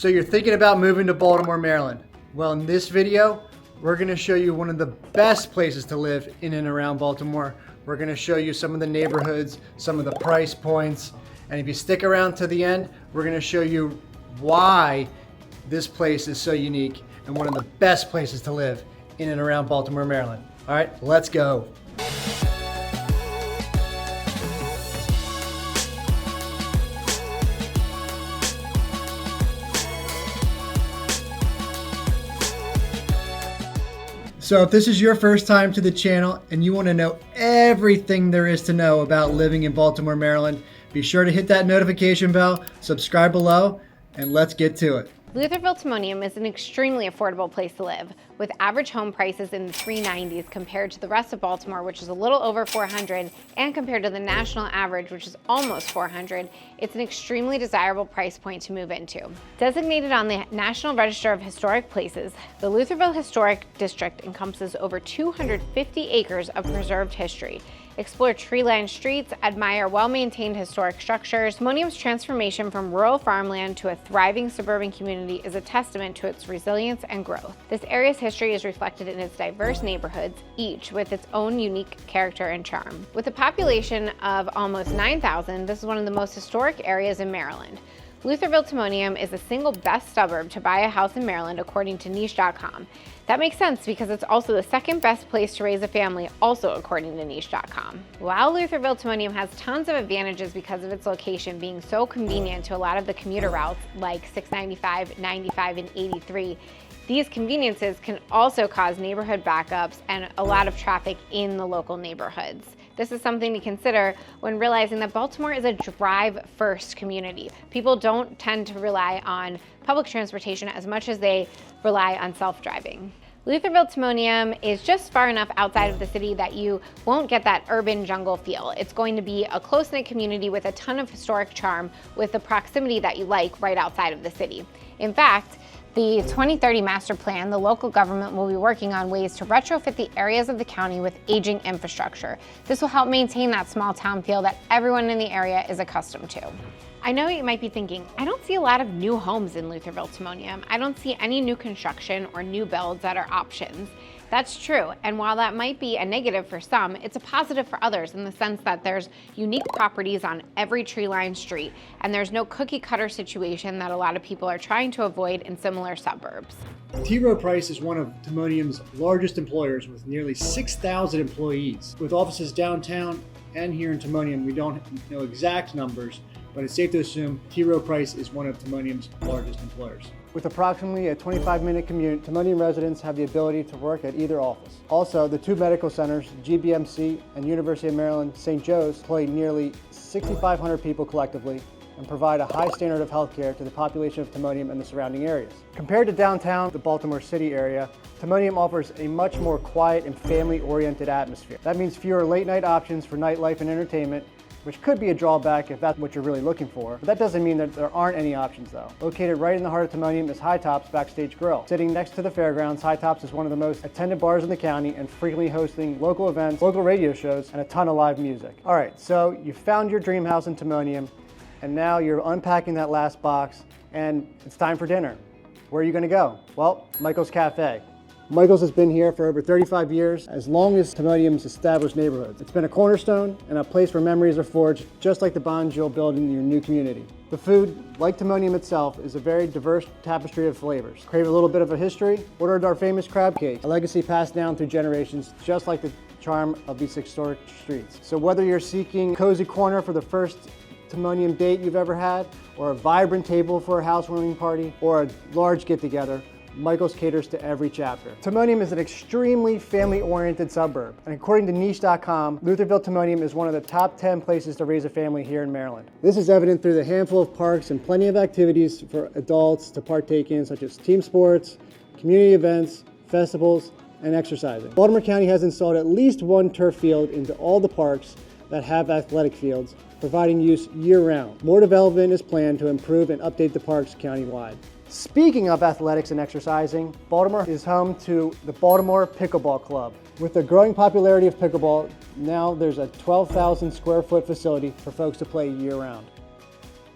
So you're thinking about moving to Baltimore, Maryland. Well, in this video, we're gonna show you one of the best places to live in and around Baltimore. We're gonna show you some of the neighborhoods, some of the price points, and if you stick around to the end, we're gonna show you why this place is so unique and one of the best places to live in and around Baltimore, Maryland. All right, let's go. So if this is your first time to the channel and you want to know everything there is to know about living in Baltimore, Maryland, be sure to hit that notification bell, subscribe below, and let's get to it. Lutherville-Timonium is an extremely affordable place to live, with average home prices in the 390s compared to the rest of Baltimore, which is a little over 400, and compared to the national average, which is almost 400. It's an extremely desirable price point to move into. Designated on the National Register of Historic Places, the Lutherville Historic District encompasses over 250 acres of preserved history. Explore tree-lined streets, admire well-maintained historic structures. Timonium's transformation from rural farmland to a thriving suburban community is a testament to its resilience and growth. This area's history is reflected in its diverse neighborhoods, each with its own unique character and charm. With a population of almost 9,000, this is one of the most historic areas in Maryland. Lutherville-Timonium is the single best suburb to buy a house in Maryland according to niche.com. That makes sense because it's also the second best place to raise a family, also according to niche.com. While Lutherville-Timonium has tons of advantages because of its location being so convenient to a lot of the commuter routes like 695, 95, and 83, these conveniences can also cause neighborhood backups and a lot of traffic in the local neighborhoods. This is something to consider when realizing that Baltimore is a drive-first community. People don't tend to rely on public transportation as much as they rely on self-driving. Lutherville-Timonium is just far enough outside of the city that you won't get that urban jungle feel. It's going to be a close-knit community with a ton of historic charm with the proximity that you like right outside of the city. In fact, the 2030 master plan, the local government will be working on ways to retrofit the areas of the county with aging infrastructure. This will help maintain that small town feel that everyone in the area is accustomed to. I know you might be thinking, I don't see a lot of new homes in Lutherville-Timonium. I don't see any new construction or new builds that are options. That's true, and while that might be a negative for some, it's a positive for others in the sense that there's unique properties on every tree-lined street, and there's no cookie-cutter situation that a lot of people are trying to avoid in similar suburbs. T.Rowe Price is one of Timonium's largest employers with nearly 6,000 employees. With offices downtown and here in Timonium, we don't know exact numbers, but it's safe to assume T.Rowe Price is one of Timonium's largest employers. With approximately a 25-minute commute, Timonium residents have the ability to work at either office. Also, the two medical centers, GBMC and University of Maryland St. Joe's, employ nearly 6,500 people collectively and provide a high standard of health care to the population of Timonium and the surrounding areas. Compared to downtown, the Baltimore City area, Timonium offers a much more quiet and family-oriented atmosphere. That means fewer late-night options for nightlife and entertainment, which could be a drawback if that's what you're really looking for. But that doesn't mean that there aren't any options though. Located right in the heart of Timonium is Hightopps Backstage Grill. Sitting next to the fairgrounds, Hightopps is one of the most attended bars in the county and frequently hosting local events, local radio shows, and a ton of live music. All right, so you found your dream house in Timonium, and now you're unpacking that last box, and it's time for dinner. Where are you gonna go? Well, Michael's Cafe. Michael's has been here for over 35 years, as long as Timonium's established neighborhoods. It's been a cornerstone and a place where memories are forged, just like the bonds you'll build in your new community. The food, like Timonium itself, is a very diverse tapestry of flavors. Crave a little bit of a history? Ordered our famous crab cake, a legacy passed down through generations, just like the charm of these historic streets. So whether you're seeking a cozy corner for the first Timonium date you've ever had, or a vibrant table for a housewarming party, or a large get-together, Michael's caters to every chapter. Timonium is an extremely family-oriented suburb, and according to niche.com, Lutherville-Timonium is one of the top 10 places to raise a family here in Maryland. This is evident through the handful of parks and plenty of activities for adults to partake in, such as team sports, community events, festivals, and exercising. Baltimore County has installed at least one turf field into all the parks that have athletic fields, providing use year-round. More development is planned to improve and update the parks countywide. Speaking of athletics and exercising, Baltimore is home to the Baltimore Pickleball Club. With the growing popularity of pickleball, now there's a 12,000 square foot facility for folks to play year-round.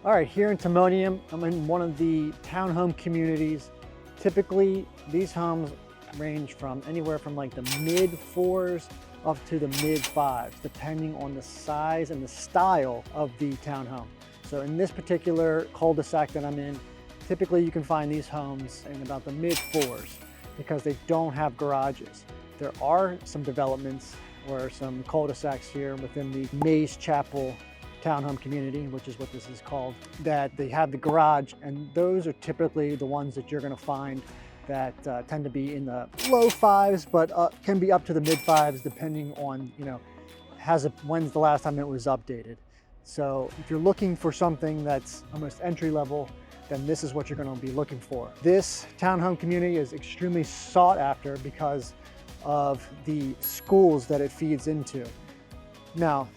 All right, here in Timonium, I'm in one of the townhome communities. Typically, these homes range from anywhere from like the mid 4s up to the mid 5s, depending on the size and the style of the townhome. So in this particular cul-de-sac that I'm in, typically you can find these homes in about the mid 4s because they don't have garages. There are some developments or some cul-de-sacs here within the Mays Chapel townhome community, which is what this is called, that they have the garage, and those are typically the ones that you're going to find that tend to be in the low 5s, but can be up to the mid 5s depending on, when's the last time it was updated. So if you're looking for something that's almost entry level, then this is what you're going to be looking for. This townhome community is extremely sought after because of the schools that it feeds into. Now,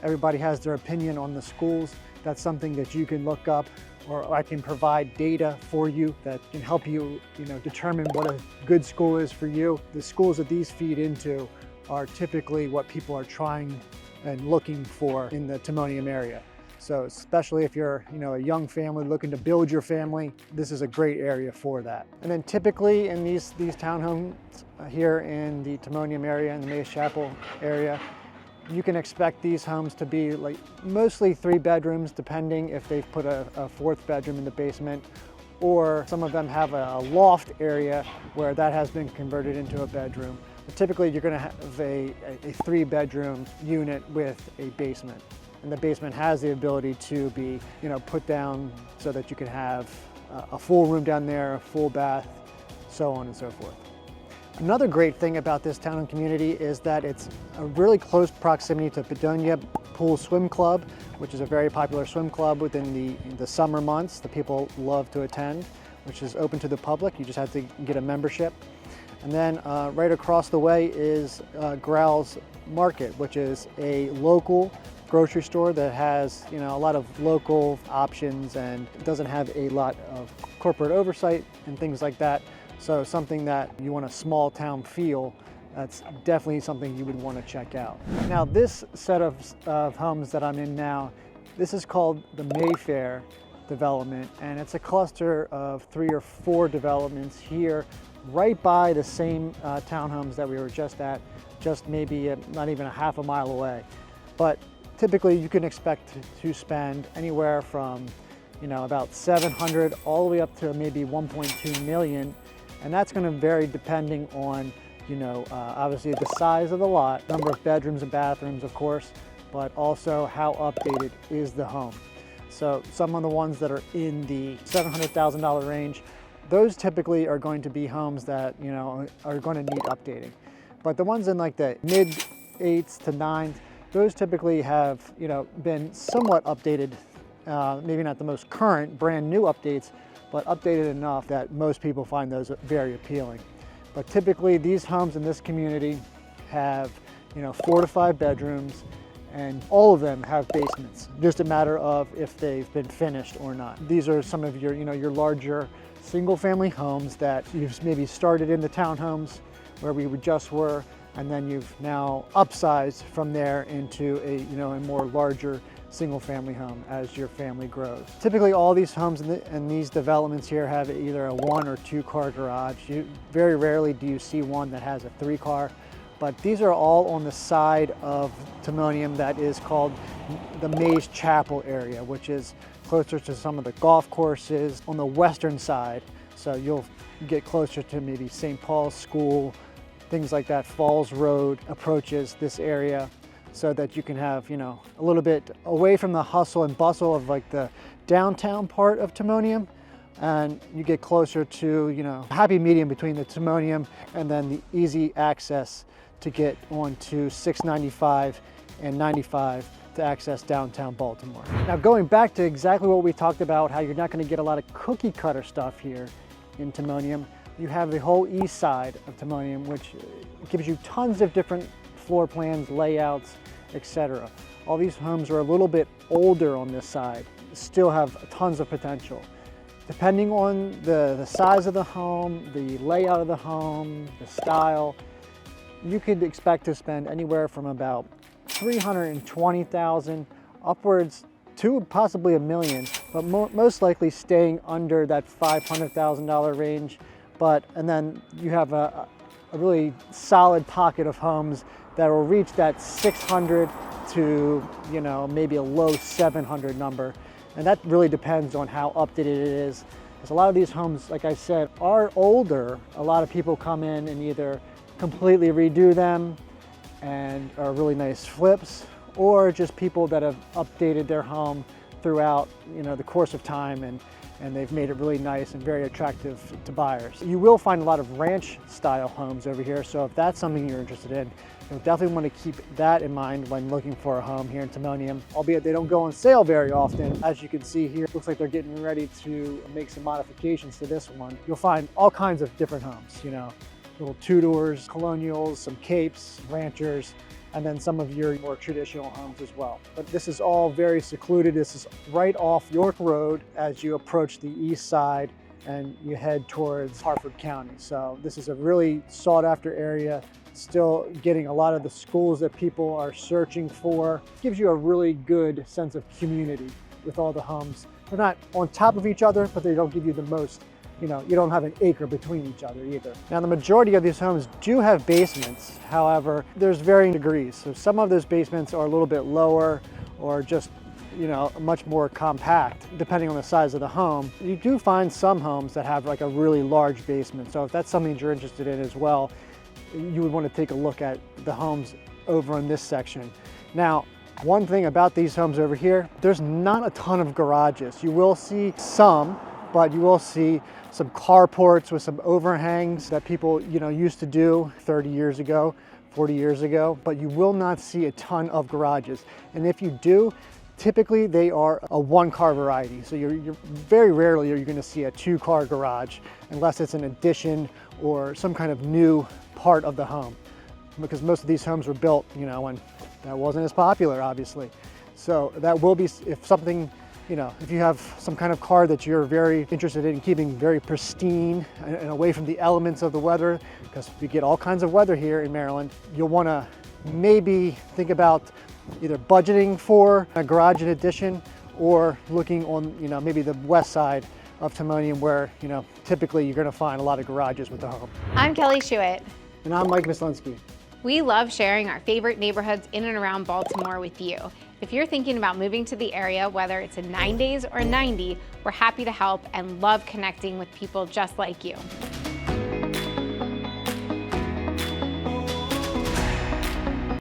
everybody has their opinion on the schools. That's something that you can look up, or I can provide data for you that can help you, determine what a good school is for you. The schools that these feed into are typically what people are trying and looking for in the Timonium area. So especially if you're, a young family looking to build your family, this is a great area for that. And then typically in these townhomes here in the Timonium area, in the Mays Chapel area, you can expect these homes to be like mostly 3 bedrooms, depending if they've put a 4th bedroom in the basement, or some of them have a loft area where that has been converted into a bedroom. But typically you're going to have a 3-bedroom unit with a basement. And the basement has the ability to be, put down so that you can have a full room down there, a full bath, so on and so forth. Another great thing about this townhome community is that it's a really close proximity to Bedonia Pool Swim Club, which is a very popular swim club within the summer months that people love to attend, which is open to the public. You just have to get a membership. And then right across the way is Growl's Market, which is a local grocery store that has, a lot of local options and doesn't have a lot of corporate oversight and things like that. So something that you want a small town feel, that's definitely something you would want to check out. Now this set of homes that I'm in now, this is called the Mayfair development, and it's a cluster of 3 or 4 developments here right by the same townhomes that we were just at, just maybe not even a half a mile away. But typically you can expect to spend anywhere from about $700 all the way up to maybe $1.2 million. And that's going to vary depending on, obviously the size of the lot, number of bedrooms and bathrooms, of course, but also how updated is the home. So some of the ones that are in the $700,000 range, those typically are going to be homes that, are going to need updating. But the ones in like the mid 8s to 9s, those typically have, been somewhat updated, maybe not the most current, brand new updates, but updated enough that most people find those very appealing. But typically these homes in this community have, 4 to 5 bedrooms, and all of them have basements. Just a matter of if they've been finished or not. These are some of your, your larger single-family homes that you've maybe started in the townhomes where we just were, and then you've now upsized from there into a, a more larger single-family home as your family grows. Typically all these homes in these developments here have either a 1 or 2 car garage. Very rarely do you see one that has a 3 car, but these are all on the side of Timonium that is called the Mays Chapel area, which is closer to some of the golf courses on the western side. So you'll get closer to maybe St. Paul's School, things like that. Falls Road approaches this area, so that you can have, a little bit away from the hustle and bustle of like the downtown part of Timonium, and you get closer to, a happy medium between the Timonium and then the easy access to get onto 695 and 95 to access downtown Baltimore. Now going back to exactly what we talked about, how you're not going to get a lot of cookie cutter stuff here in Timonium, you have the whole east side of Timonium, which gives you tons of different floor plans, layouts, etc. All these homes are a little bit older on this side, still have tons of potential. Depending on the size of the home, the layout of the home, the style, you could expect to spend anywhere from about $320,000 upwards to possibly $1 million but most likely staying under that $500,000 range. And then you have a really solid pocket of homes that will reach that 600 to, maybe a low 700 number. And that really depends on how updated it is. Because a lot of these homes, like I said, are older. A lot of people come in and either completely redo them and are really nice flips, or just people that have updated their home throughout the course of time, and they've made it really nice and very attractive to buyers. You will find a lot of ranch style homes over here, so if that's something you're interested in, you'll definitely want to keep that in mind when looking for a home here in Timonium, albeit they don't go on sale very often. As you can see here, it looks like they're getting ready to make some modifications to this one. You'll find all kinds of different homes, little two-doors, colonials, some capes, ranchers, and then some of your more traditional homes as well. But this is all very secluded. This is right off York Road as you approach the east side and you head towards Harford County. So this is a really sought after area, still getting a lot of the schools that people are searching for. Gives you a really good sense of community with all the homes. They're not on top of each other, but they don't give you the most, you don't have an acre between each other either. Now, the majority of these homes do have basements. However, there's varying degrees. So some of those basements are a little bit lower or just, much more compact, depending on the size of the home. You do find some homes that have like a really large basement. So if that's something you're interested in as well, you would want to take a look at the homes over in this section. Now, one thing about these homes over here, there's not a ton of garages. You will see some, but you will see some carports with some overhangs that people, used to do 30 years ago, 40 years ago, but you will not see a ton of garages. And if you do, typically they are a one-car variety. So you're very rarely are you going to see a two-car garage unless it's an addition or some kind of new part of the home, because most of these homes were built, when that wasn't as popular, obviously. So that will be, if something, if you have some kind of car that you're very interested in keeping very pristine and away from the elements of the weather, because we get all kinds of weather here in Maryland, you'll want to maybe think about either budgeting for a garage in addition or looking on, maybe the west side of Timonium where, typically you're going to find a lot of garages with the home. I'm Kelly Schuett. And I'm Mike Mislinski. We love sharing our favorite neighborhoods in and around Baltimore with you. If you're thinking about moving to the area, whether it's in 9 days or 90, we're happy to help and love connecting with people just like you.